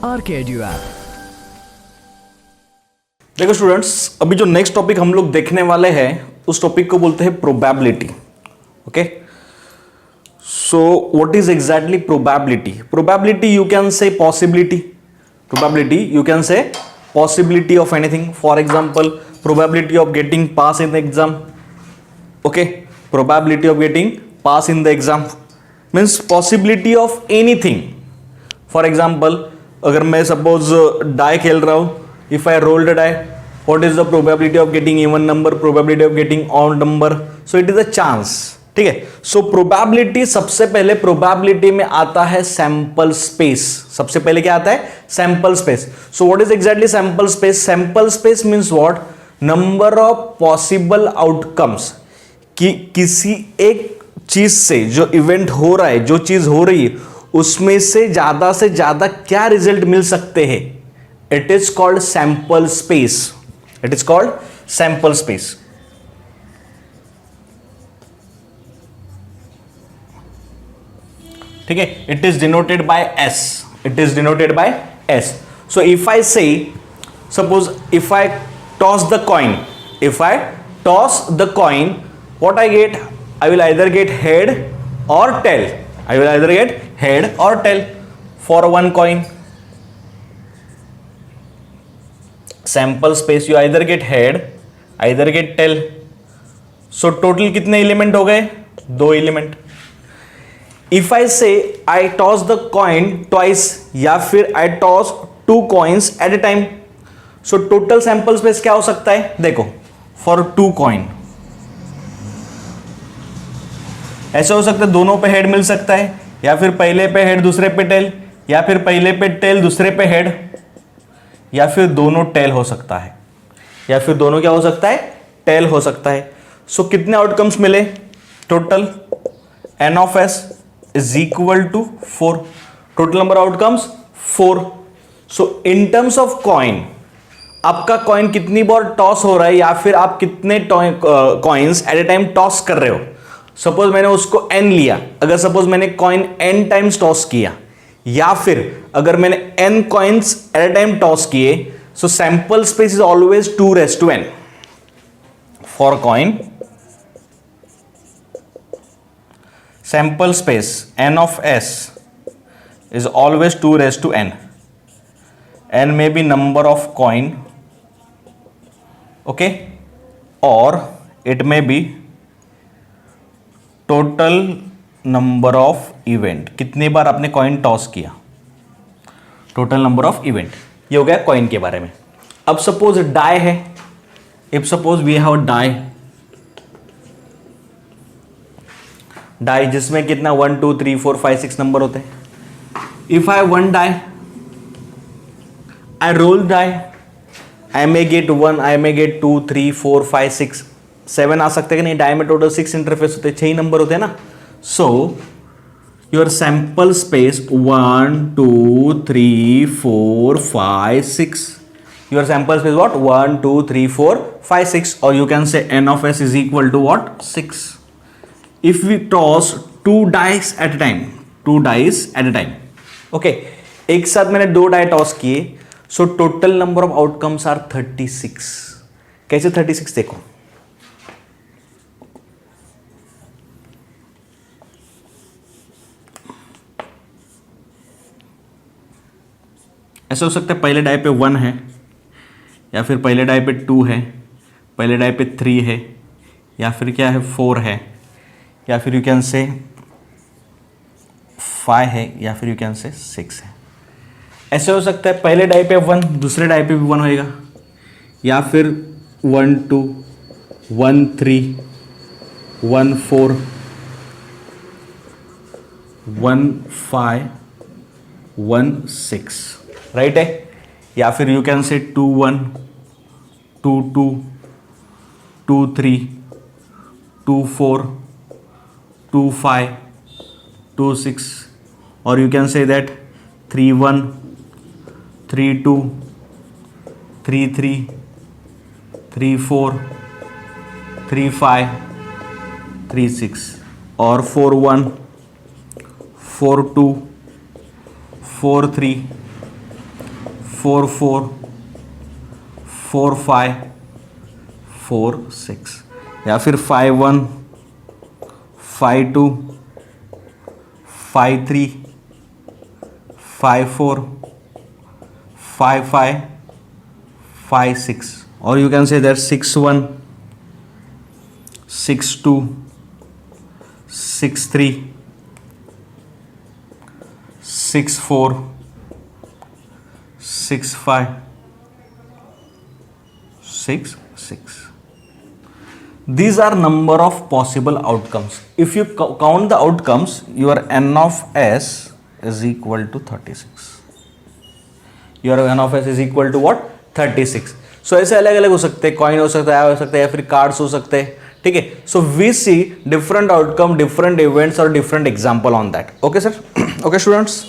R K edu app. देखो students, अभी जो नेक्स्ट टॉपिक हम लोग देखने वाले हैं उस टॉपिक को बोलते हैं probability. Okay, so what is exactly probability? Probability you can say possibility, probability you can say possibility of anything. For example, probability of getting pass in the exam. Okay, probability of getting pass in the exam means possibility of anything. For example, अगर मैं suppose die खेल रहा हूं, if I rolled a die, what is the probability of getting even number, probability of getting odd number, so it is a chance. ठीक है, so probability, सबसे पहले probability में आता है सैंपल स्पेस। सबसे पहले क्या आता है? Sample space. So what is exactly sample space? Sample space means what? Number of possible outcomes, कि किसी एक चीज से जो इवेंट हो रहा है, जो चीज हो रही है, उसमें से ज्यादा क्या रिजल्ट मिल सकते हैं। It is called sample space. It is called sample space. ठीक है, it is denoted by S. It is denoted by S. So if I say, suppose if I toss the coin, if I toss the coin, what I get? I will either get head or tail. I will either get head or tail for one coin. Sample space, you either get head, either get tail. So total कितने element हो गए? 2 element. If I say I toss the coin twice, या फिर I toss 2 coins at a time, so total sample space क्या हो सकता है? देखो, for 2 coin ऐसा हो सकता है दोनों पे हेड मिल सकता है, या फिर पहले पे हेड दूसरे पे टेल, या फिर पहले पे टेल दूसरे पे हेड, या फिर दोनों टेल हो सकता है, या फिर दोनों क्या हो सकता है? टेल हो सकता है। सो कितने आउटकम्स मिले total? n of s is equal to 4। Total number outcomes 4। So in terms of coin, आपका कॉइन कितनी बार टॉस हो रहा है, या फिर आप कितने coins at a time toss कर रहे हो। सपोज मैंने उसको n लिया, अगर सपोज मैंने कॉइन n टाइम्स टॉस किया, या फिर अगर मैंने n coins at a time toss किए, so sample space is always 2n for coin. Sample space n of s is always 2n। n may be number of coin, okay, or it may be total number of event, कितनी बार आपने coin toss किया, total number of event. ये हो गया coin के बारे में। अब सपोज डाई है, if suppose we have die, die जिसमें कितना 1 2 3 4 5 6 नंबर होते हैं। If I one die, I roll die, I may get 1, I may get 2 3 4 5 6 7 आ सकते हैं कि नहीं? डाई में टोटल 6 इंटरफेस होते हैं, 6 ही नंबर होते हैं ना। So your sample space 1 2 3 4 5 6, your sample space what? 1 2 3 4 5 6, और you can say n of s is equal to what? 6। If we toss 2 dice at a time, 2 dice at a time, okay, एक साथ मैंने 2 die toss किए, so total number of outcomes are 36। कैसे 36? देखो, ऐसा हो सकता है पहले डाई पे 1 है, या फिर पहले डाई पे 2 है, पहले डाई पे 3 है, या फिर क्या है 4 है, या फिर यू कैन से 5 है, या फिर यू कैन से 6 है। ऐसे हो सकता है पहले डाई पे 1, दूसरे डाई पे भी 1 होएगा, या फिर 1 2 1 3 1 4 1 5 1 6, राइट है। या फिर यू कैन से 2 1 2 2 2 3 2 4 2 5 2 6, और यू कैन से दैट 3 1 3 2 3 3 3 4 3 5 3 6, और 4 1 4 2 4 3 4 4 4 5 4 6, या फिर 5 1 5 2 5 3 5 4 5 5 5 6, or you can say that 6 1 6 2 6 3 6 4 6 5 6 6. These are number of possible outcomes. If you count the outcomes, your n of s is equal to 36. Your n of s is equal to what? 36. So ऐसे अलग अलग हो सकते हैं, coin हो सकता है, या फिर कार्ड्स हो सकते हैं, ठीक है. So we see different outcome, different events और different example on that. Okay sir. Okay students.